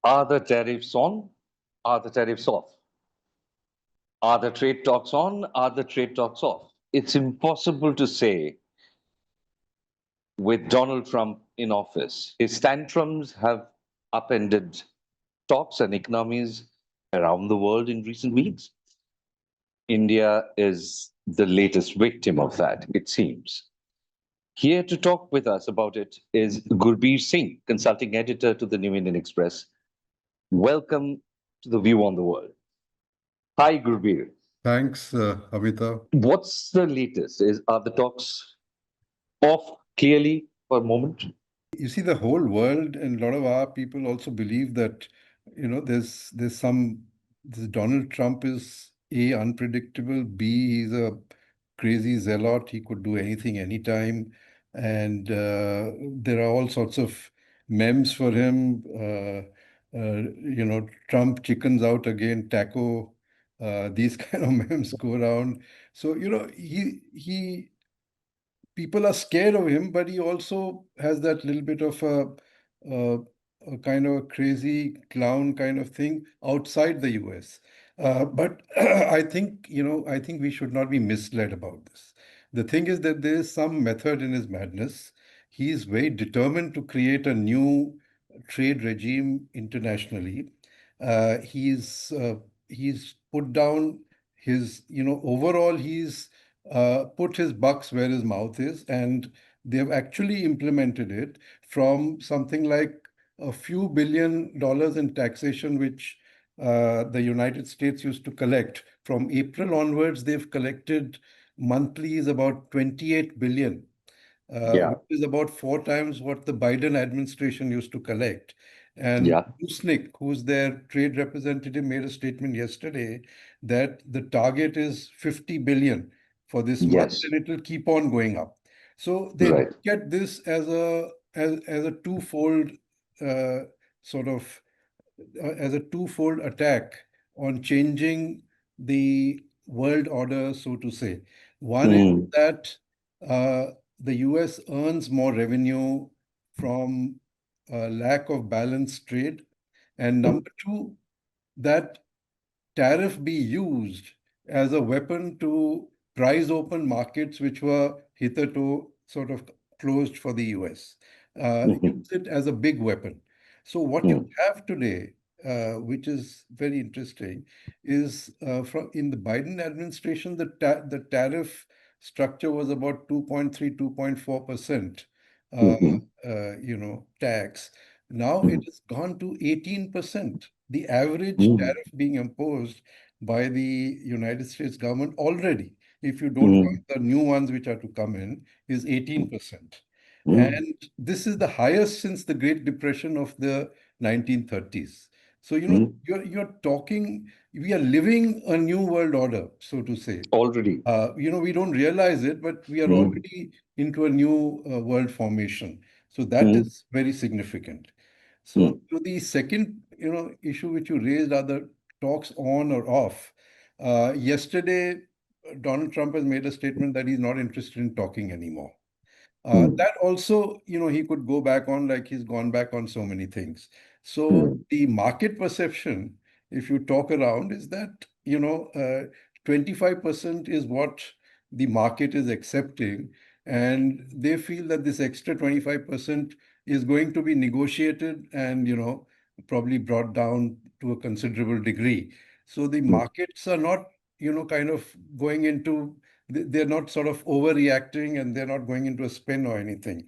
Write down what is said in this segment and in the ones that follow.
Are the tariffs on? Are the tariffs off? Are the trade talks on? Are the trade talks off? It's impossible to say with Donald Trump in office. His tantrums have upended talks and economies around the world in recent weeks. India is the latest victim of that, it seems. Here to talk with us about it is Gurbir Singh, consulting editor to the New Indian Express. Welcome to the View on the World. Hi, Gurbir. Thanks, Amitava. What's the latest? Are the talks off clearly for a moment? You see, the whole world and a lot of our people also believe that, there's some this Donald Trump is A, unpredictable, B, he's a crazy zealot, he could do anything anytime. And there are all sorts of memes for him. Trump chickens out again, taco, these kind of memes go around. So, he people are scared of him, but he also has that little bit of a, a kind of a crazy clown kind of thing outside the US. But I think we should not be misled about this. The thing is that there is some method in his madness. He is very determined to create a new trade regime internationally. He's put down his, overall, he's put his bucks where his mouth is, and they've actually implemented it from something like a few $billion in taxation, which the United States used to collect. From April onwards, they've collected monthly is about 28 billion, Yeah, which is about 4 times what the Biden administration used to collect. And yeah, Busnik, who's their trade representative, made a statement yesterday that the target is 50 billion for this month, yes, and it will keep on going up. So they right. look at this as a twofold uh, sort of as a twofold attack on changing the world order, so to say. One is Mm, that the US earns more revenue from a lack of balanced trade. And number two, that tariff be used as a weapon to price open markets which were hitherto sort of closed for the US. mhm, Use it as a big weapon. So what you mm, have today, which is very interesting, is from in the Biden administration, the tariff structure was about 2.3, 2.4% mhm, tax. Now it mhm, has gone to 18%. The average mm, tariff being imposed by the United States government already, if you don't mm, count the new ones which are to come in, is 18%. mm, And this is the highest since the Great Depression of the 1930s. So, mm. you're talking, we are living a new world order, so to say. Already. We don't realize it, but we are Mm, already into a new world formation. So that mm, is very significant. mm, So to the second, issue which you raised are the talks on or off. Yesterday, Donald Trump has made a statement that he's not interested in talking anymore. mm, That also, he could go back on like he's gone back on so many things. So mm, the market perception, if you talk around, is that, 25% is what the market is accepting. And they feel that this extra 25% is going to be negotiated and, probably brought down to a considerable degree. So the mm, markets are not, kind of going into they're not sort of overreacting and they're not going into a spin or anything.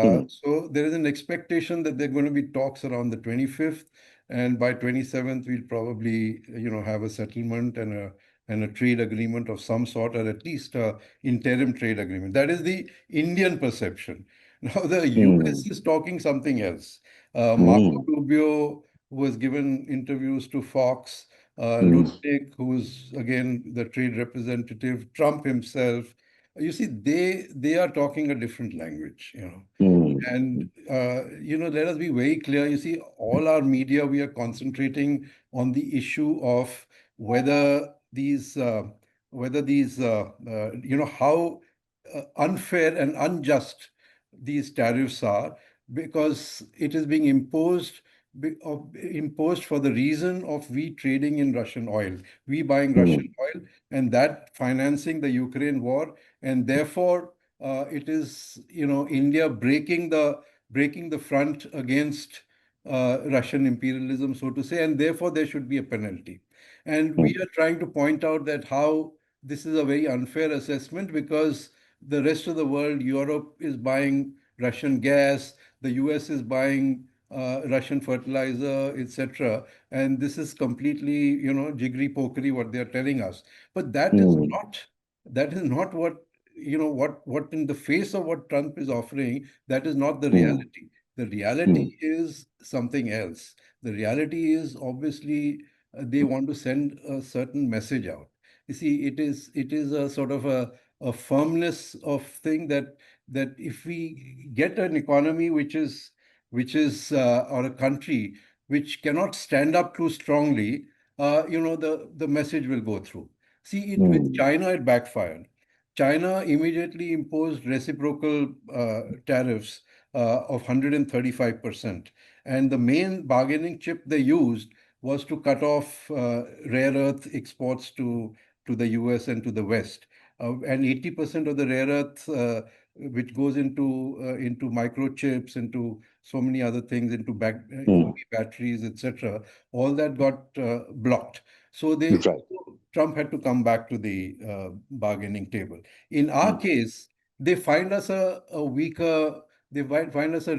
mm, So there is an expectation that there are going to be talks around the 25th, and by 27th we'll probably have a settlement and a trade agreement of some sort, or at least a interim trade agreement. That is the Indian perception. Now the US mm, is talking something else. Marco mm, Rubio, who has given interviews to Fox, mm, Ludwig, who's again the trade representative, Trump himself. You see, they are talking a different language. mm, And let us be very clear. You see, all our media, we are concentrating on the issue of whether how unfair and unjust these tariffs are, because it is being imposed imposed for the reason of we trading in Russian oil, we buying Russian mm, oil, and that financing the Ukraine war, and therefore it is, India breaking the front against Russian imperialism, so to say, and therefore there should be a penalty. And we mm, are trying to point out that how this is a very unfair assessment, because the rest of the world, Europe is buying Russian gas, the US is buying Russian fertilizer, etc. And this is completely, jiggery pokery what they are telling us. But mm, that is not what, what in the face of what Trump is offering, that is not the mm, reality. The reality mm, is something else. The reality is obviously they want to send a certain message out. You see, it is a sort of a firmness of thing that if we get an economy which is or a country which cannot stand up too strongly, the message will go through. See, it with mm, China, it backfired. China immediately imposed reciprocal tariffs of 135%. And the main bargaining chip they used was to cut off rare earth exports to the US and to the West. And 80% of the rare earth, which goes into microchips, into so many other things, into EV mm. batteries, etc., all that got blocked. So Right. Trump had to come back to the bargaining table. In our Mm, case, they find us a weaker, find us a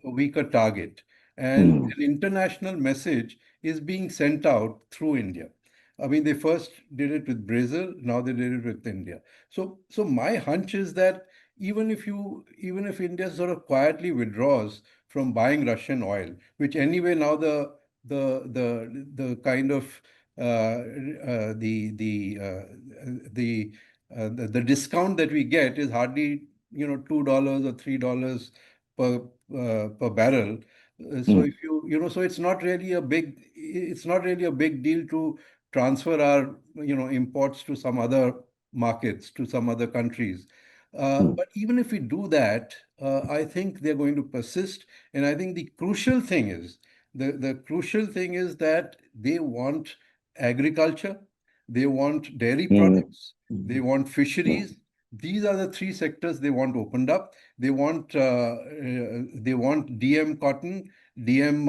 weaker target, and mm, an international message is being sent out through India. I mean, they first did it with Brazil, now they did it with India. So my hunch is that even if India sort of quietly withdraws from buying Russian oil, which anyway now the kind of the discount that we get is hardly $2 or $3 per per barrel. So mm, if so it's not really a big deal to transfer our imports to some other markets, to some other countries. mm, But even if we do that, I think they're going to persist. And I think the crucial thing is that they want agriculture, they want dairy mm, products, they want mm, fisheries. These are the three sectors they want opened up. They want DM cotton, DM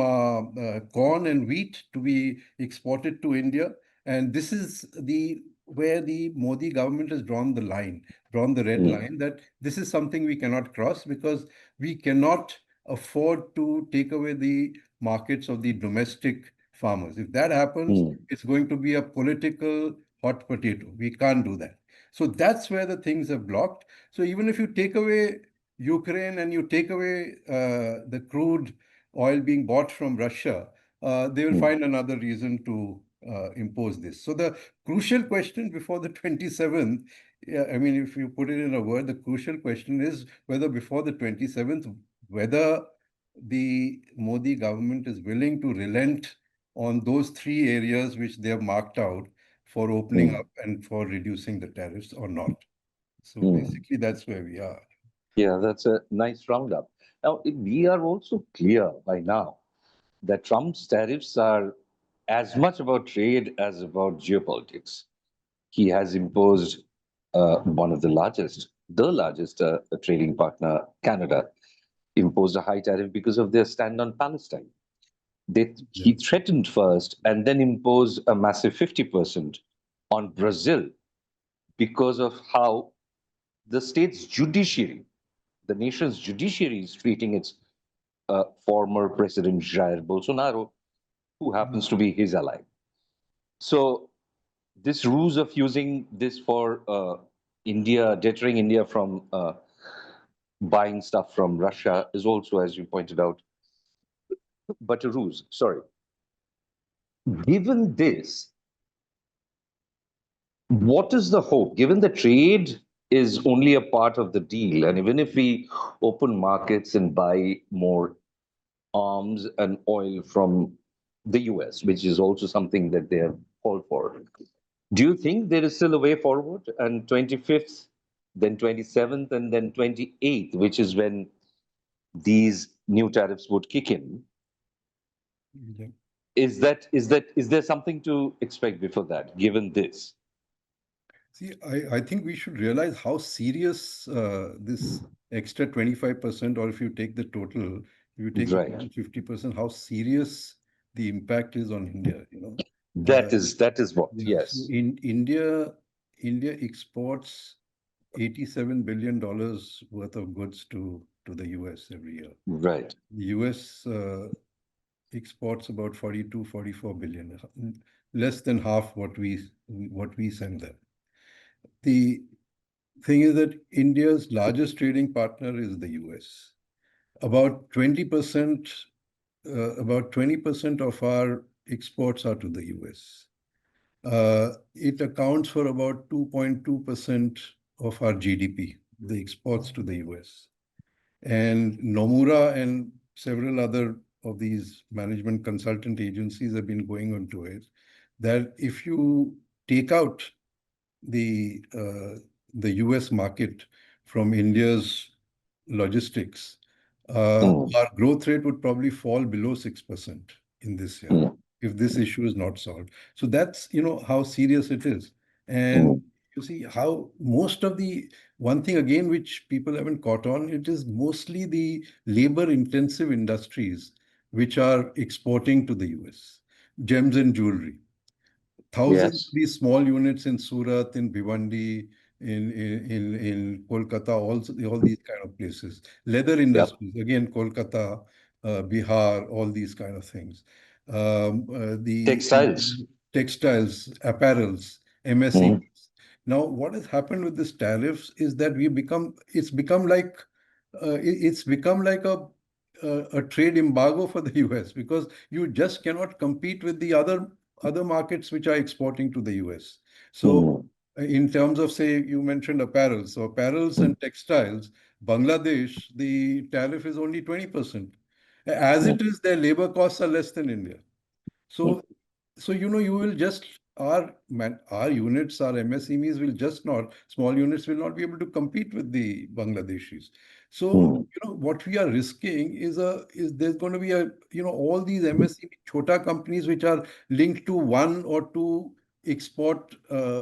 corn and wheat to be exported to India. And this is the where the Modi government has drawn the red mm, line, that this is something we cannot cross, because we cannot afford to take away the markets of the domestic farmers. If that happens, mm, it's going to be a political hot potato. We can't do that. So that's where the things are blocked. So even if you take away Ukraine and you take away the crude oil being bought from Russia, they will mm, find another reason to impose this. So the crucial question before the 27th, yeah, I mean, if you put it in a word, the crucial question is whether before the 27th, whether the Modi government is willing to relent on those three areas which they have marked out for opening mm, up and for reducing the tariffs or not. So mm. basically, that's where we are. Yeah, that's a nice roundup. Now, we are also clear by now that Trump's tariffs are as much about trade as about geopolitics. He has imposed the largest trading partner, Canada, imposed a high tariff because of their stand on Palestine. He Yeah. threatened first and then imposed a massive 50% on Brazil because of how the state's judiciary, the nation's judiciary, is treating its former president Jair Bolsonaro, who happens to be his ally. So this ruse of using this for India, deterring India from buying stuff from Russia is also, as you pointed out, but a ruse. Sorry. Given this, what is the hope? Given the trade is only a part of the deal, and even if we open markets and buy more arms and oil from the US, which is also something that they have called for, do you think there is still a way forward? And 25th, then 27th, and then 28th, which is when these new tariffs would kick in. Yeah. Is there something to expect before that, given this? See, I think we should realize how serious this extra 25%, or if you take the total, if you take the Right. total 50%, how serious the impact is on India, you know. That is what. Yeah, so Yes. in India, India exports $87 billion worth of goods to the US every year. Right. The US exports about 42, 44 billion, less than half what we send them. The thing is that India's largest trading partner is the US. About 20%, about 20% of our exports are to the US. It accounts for about 2.2% of our GDP, the exports to the US. And Nomura and several other of these management consultant agencies have been going on to it, that if you take out the uh, the US market from India's logistics, Mm, our growth rate would probably fall below 6% in this year mm, if this issue is not solved. So that's, how serious it is. And mm, you see how most of the one thing again which people haven't caught on, it is mostly the labor intensive industries which are exporting to the US. Gems and jewelry, thousands of yes. these small units in Surat, in Bhiwandi, in Kolkata, also all these kind of places. Leather Yep. industries, again, Kolkata, Bihar, all these kind of things. The Textiles. textiles, apparels, MSEs. Mm, Now, what has happened with this tariffs is that it's become like it's become like a trade embargo for the US, because you just cannot compete with the other markets which are exporting to the US. So, mm, in terms of, say, you mentioned apparels. So, apparels mm, and textiles, Bangladesh, the tariff is only 20%. As mm, it is, their labor costs are less than India. mm, So, you will just our units, our MSEMEs will just not small units will not be able to compete with the Bangladeshis. So, mm, what we are risking is there's going to be all these MSEME chota companies which are linked to one or two export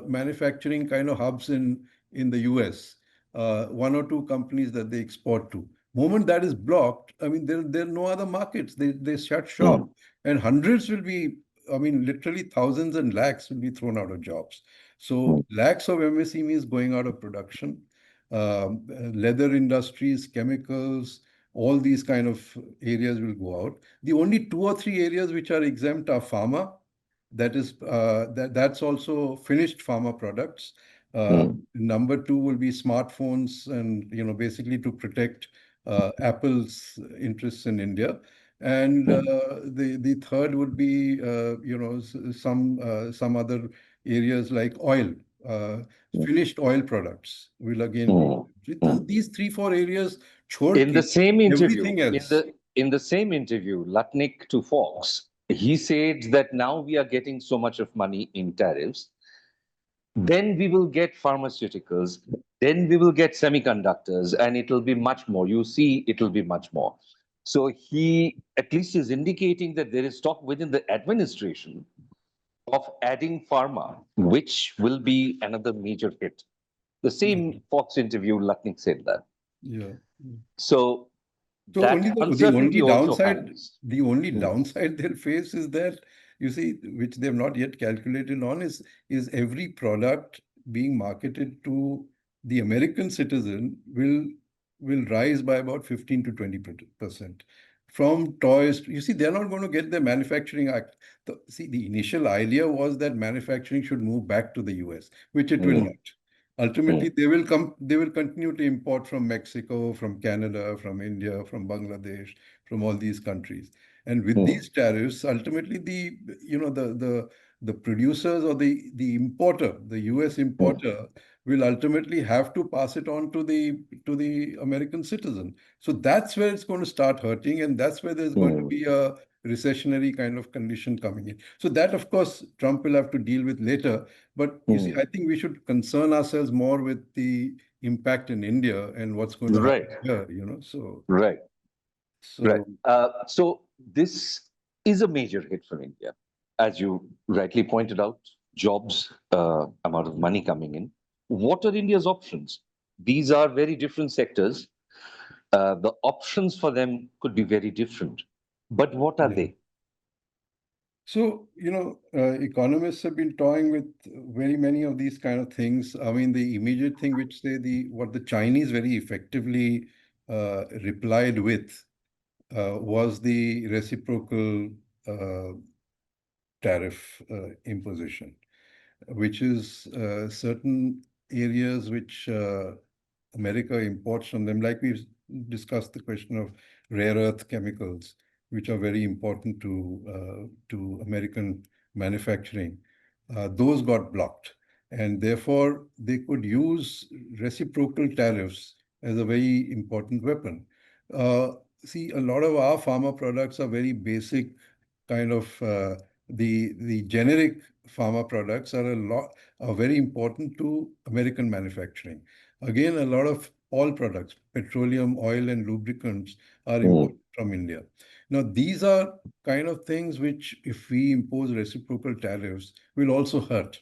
manufacturing kind of hubs in the US. One or two companies that they export to. Moment that is blocked, I mean, there are no other markets. They shut shop, mm, and hundreds will be, I mean, literally thousands and lakhs will be thrown out of jobs. mm, So lakhs of MSEMEs going out of production, leather industries, chemicals, all these kind of areas will go out. The only two or three areas which are exempt are pharma. That's also finished pharma products. mm, Number two will be smartphones, and basically to protect Apple's interests in India. And mm, the third would be some other areas like oil, uh, mm, finished oil products will again be. mm, mm. These three, four areas, chhod In the ke, same interview, everything else. in the same interview, Lutnick to Fox, he said that now we are getting so much of money in tariffs, then we will get pharmaceuticals, then we will get semiconductors, and it'll be much more. You see, it'll be much more. So he at least is indicating that there is talk within the administration of adding pharma, which will be another major hit. The same Fox interview, Lutnick said that. Yeah. So So only that the uncertainty only also downside, hangs. the only Mm, downside they'll face is that, you see, which they've not yet calculated on, is every product being marketed to the American citizen will rise by about 15 to 20%. From toys, you see, they're not going to get their manufacturing act. See, the initial idea was that manufacturing should move back to the US, which it will mm, not. Ultimately, mm, they will continue to import from Mexico, from Canada, from India, from Bangladesh, from all these countries. And with mm, these tariffs, ultimately the producers, or the importer, the US mm, importer, will ultimately have to pass it on to the American citizen. So that's where it's going to start hurting, and that's where there's going to mm, be a recessionary kind of condition coming in. So that, of course, Trump will have to deal with later. But you see, mm. I think we should concern ourselves more with the impact in India and what's going to Right, happen here. So, right, right. so So this is a major hit for India. As you rightly pointed out, jobs, amount of money coming in. What are India's options? These are very different sectors. The options for them could be very different. But what are Yeah. they? So, economists have been toying with very many of these kind of things. I mean, the immediate thing which what the Chinese very effectively replied with was the reciprocal uh, tariff imposition, which is certain areas which America imports from them. Like we've discussed the question of rare earth chemicals, which are very important to American manufacturing. Those got blocked, and therefore they could use reciprocal tariffs as a very important weapon. Uh, See, a lot of our pharma products are very basic kind of the generic pharma products are very important to American manufacturing. Again, a lot of all products, petroleum, oil, and lubricants are Mm, imported from India. Now, these are kind of things which, if we impose reciprocal tariffs, will also hurt.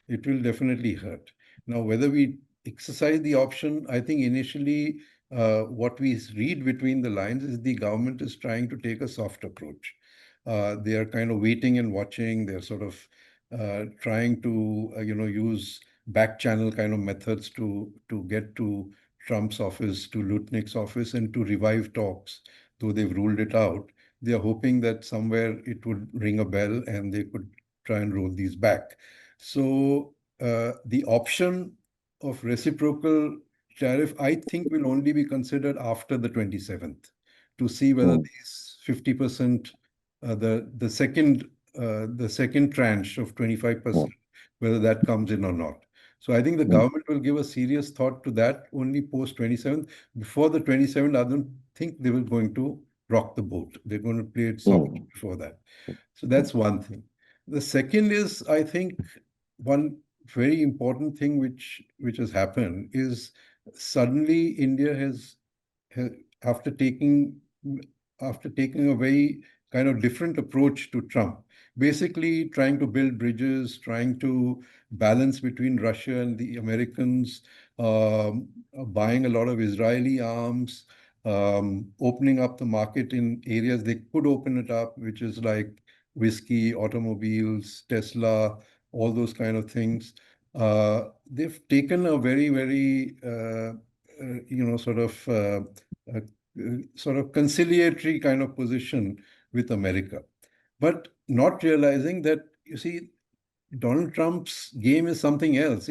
It will definitely hurt. Now, whether we exercise the option, I think initially what we read between the lines is the government is trying to take a soft approach. They are kind of waiting and watching. They're sort of trying to, use back channel kind of methods to get to Trump's office, to Lutnick's office, and to revive talks. Though they've ruled it out, they are hoping that somewhere it would ring a bell and they could try and roll these back. So the option of reciprocal tariff, I think, will only be considered after the 27th to see whether mm, these 50%, the second tranche of mm, 25%, whether that comes in or not. So I think the mm, government will give a serious thought to that only post 27th. Before the 27th, I don't think they were going to rock the boat. They're going to play it soft mm, before that. So that's one thing. The second is, I think, one very important thing which has happened is suddenly India has after taking a very kind of different approach to Trump, basically trying to build bridges, trying to balance between Russia and the Americans, buying a lot of Israeli arms, opening up the market in areas they could open it up, which is like whiskey, automobiles, Tesla, all those kind of things. They've taken a very, very, uh, sort of conciliatory kind of position with America, but not realizing that, you see, Donald Trump's game is something else.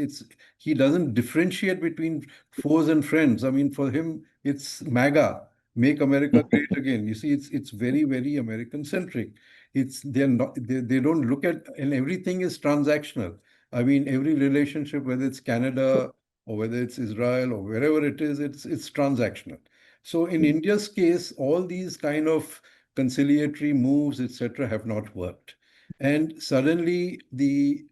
He doesn't differentiate between foes and friends. I mean, for him, it's MAGA, make America great again. You see, it's very, very American centric. They don't look at, and everything is transactional. I mean, every relationship, whether it's Canada or whether it's Israel or wherever it is, it's transactional. So in mm, India's case, all these kind of conciliatory moves, etc., have not worked. And suddenly, the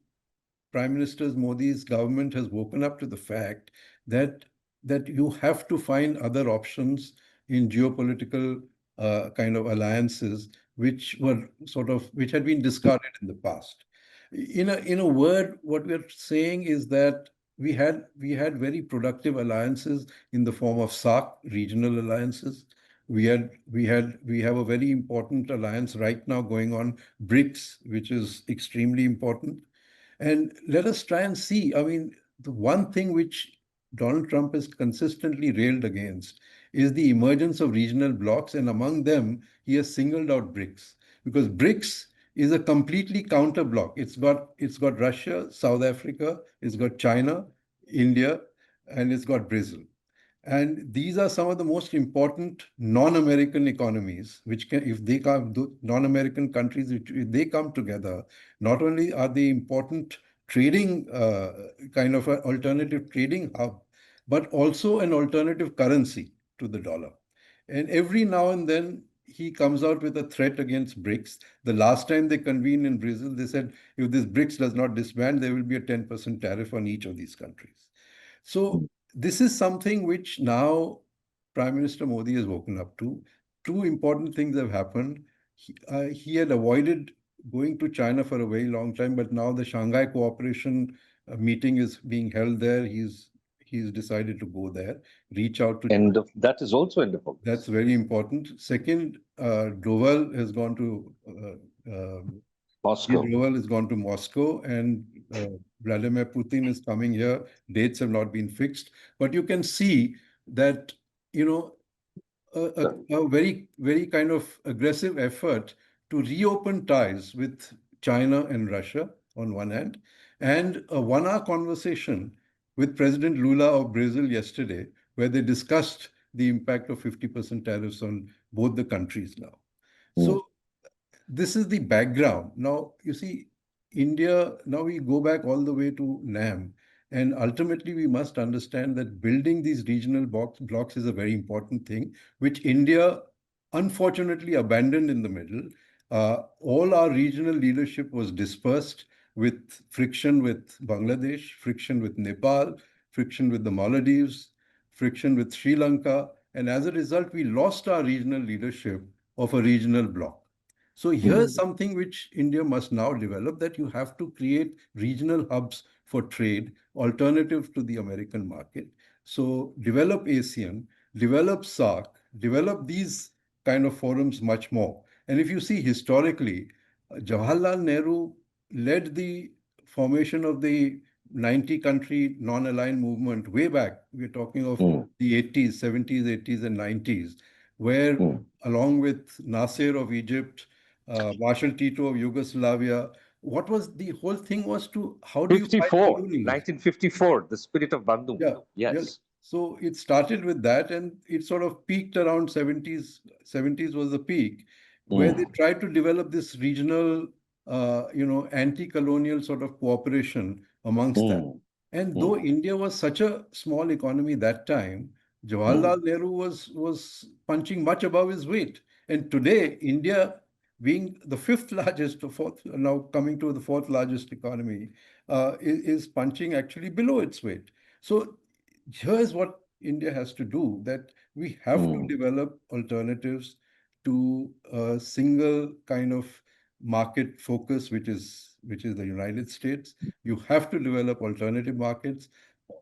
Prime Minister Modi's government has woken up to the fact that you have to find other options in geopolitical kind of alliances, which had been discarded in the past. In a word, what we're saying is that we had very productive alliances in the form of SAARC regional alliances. We have a very important alliance right now going on, BRICS, which is extremely important. And let us try and see. I mean, the one thing which Donald Trump has consistently railed against is the emergence of regional blocs, and among them, he has singled out BRICS because BRICS is a completely counter bloc. It's got Russia, South Africa, it's got China, India, and it's got Brazil. And these are some of the most important non-American economies, which can, if they come, non-American countries, if they come together, not only are they important trading, kind of an alternative trading hub, but also an alternative currency to the dollar. And every now and then, he comes out with a threat against BRICS. The last time they convened in Brazil, they said if this BRICS does not disband, there will be a 10% tariff on each of these countries. So mm, this is something which now Prime Minister Modi has woken up to. Two important things have happened. he had avoided going to China for a very long time, but now the Shanghai Cooperation meeting is being held there. He's decided to go there, reach out to. End of that is also end of That's August. very important. Second, Doval has gone to Moscow. Doval has gone to Moscow, and Vladimir Putin is coming here. Dates have not been fixed, but you can see that you know a very, very kind of aggressive effort to reopen ties with China and Russia on one hand, and a 1 hour conversation with President Lula of Brazil yesterday, where they discussed the impact of 50% tariffs on both the countries now. Mm, So this is the background. Now, you see, India, now we go back all the way to NAM. And ultimately, we must understand that building these regional blocks is a very important thing, which India unfortunately abandoned in the middle. All our regional leadership was dispersed with friction with Bangladesh, friction with Nepal, friction with the Maldives, friction with Sri Lanka. And as a result, we lost our regional leadership of a regional bloc. So here's mm, something which India must now develop, that you have to create regional hubs for trade, alternative to the American market. So develop ASEAN, develop SAARC, develop these kind of forums much more. And if you see historically, Jawaharlal Nehru led the formation of the 90 country non-aligned movement way back. We're talking of mm, the 80s, 70s, 80s, and 90s, where mm. along with Nasser of Egypt, Marshal Tito of Yugoslavia. What was the whole thing was to how do you fight 54, colonialism? 1954, the spirit of Bandung. Yeah, yeah. Yes. So it started with that, and it sort of peaked around 70s. 70s was the peak, where they Mm, tried to develop this regional, anti-colonial sort of cooperation amongst that. mm, And though mm, India was such a small economy that time, mm, Jawaharlal Nehru was punching much above his weight. And today, India being the fifth largest, or fourth, now coming to the fourth largest economy, is punching actually below its weight. So here's what India has to do, that we have to mm, develop alternatives to a single kind of market focus, which is the United States. You have to develop alternative markets,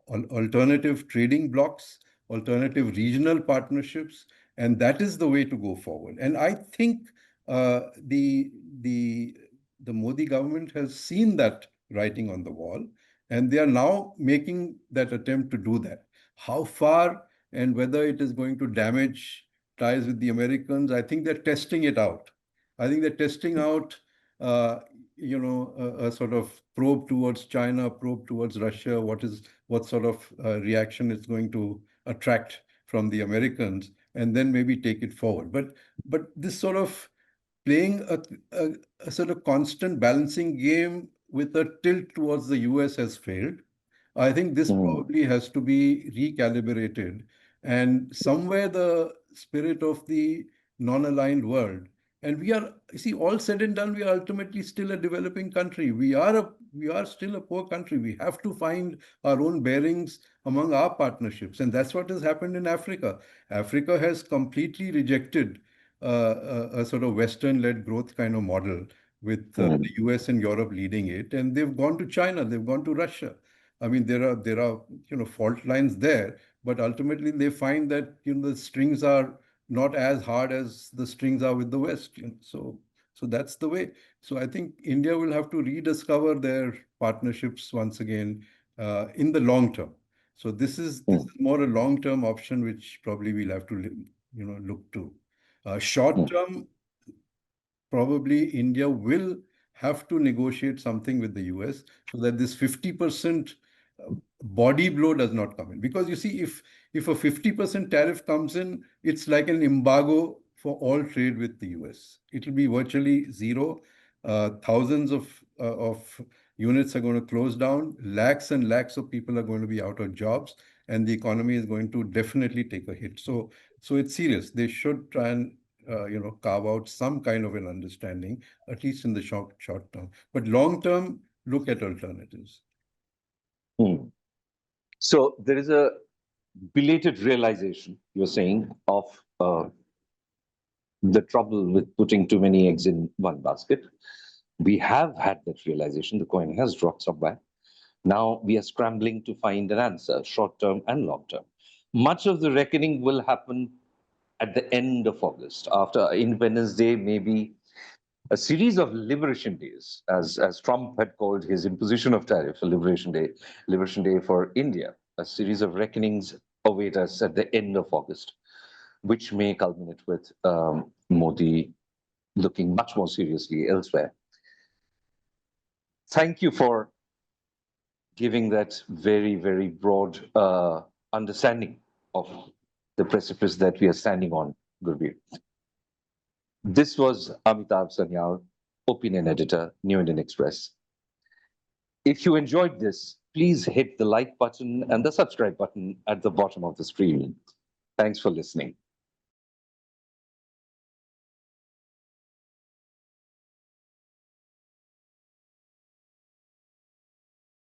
alternative trading blocks, alternative regional partnerships, and that is the way to go forward. And I think uh, the the the Modi government has seen that writing on the wall, and they are now making that attempt to do that. How far and whether it is going to damage ties with the Americans, I think they're testing it out. I think they're testing out, uh, a sort of probe towards China, probe towards Russia. What sort of reaction it's going to attract from the Americans, and then maybe take it forward. But this sort of playing a sort of constant balancing game with a tilt towards the US has failed. I think this mm, probably has to be recalibrated. And somewhere the spirit of the non-aligned world, and we are, you see, all said and done, we are ultimately still a developing country. We are still a poor country. We have to find our own bearings among our partnerships. And that's what has happened in Africa. Africa has completely rejected a sort of Western-led growth kind of model with the mm, US and Europe leading it. And they've gone to China, they've gone to Russia. I mean, there are fault lines there, but ultimately they find that the strings are not as hard as the strings are with the West. So that's the way. So I think India will have to rediscover their partnerships once again in the long term. So this is mm, more a long term option, which probably we'll have to look to. Short mm, term, probably India will have to negotiate something with the US so that this 50% body blow does not come in. Because you see, if a 50% tariff comes in, it's like an embargo for all trade with the US. It will be virtually zero. Thousands of units are going to close down. Lakhs and lakhs of people are going to be out of jobs, and the economy is going to definitely take a hit. So it's serious. They should try and carve out some kind of an understanding, at least in the short term. But long term, look at alternatives. mm. So there is a belated realization, you're saying, of the trouble with putting too many eggs in one basket. We have had that realization. The coin has dropped somewhere. Now we are scrambling to find an answer, short term and long term. Much of the reckoning will happen at the end of August, after Independence Day, maybe a series of liberation days, as Trump had called his imposition of tariff, a liberation day for India. A series of reckonings await us at the end of August, which may culminate with Modi looking much more seriously elsewhere. Thank you for giving that very, very broad understanding of the precipice that we are standing on, Gurbir. This was Amitava Sanyal, opinion editor, New Indian Express. If you enjoyed this, please hit the like button and the subscribe button at the bottom of the screen. Thanks for listening.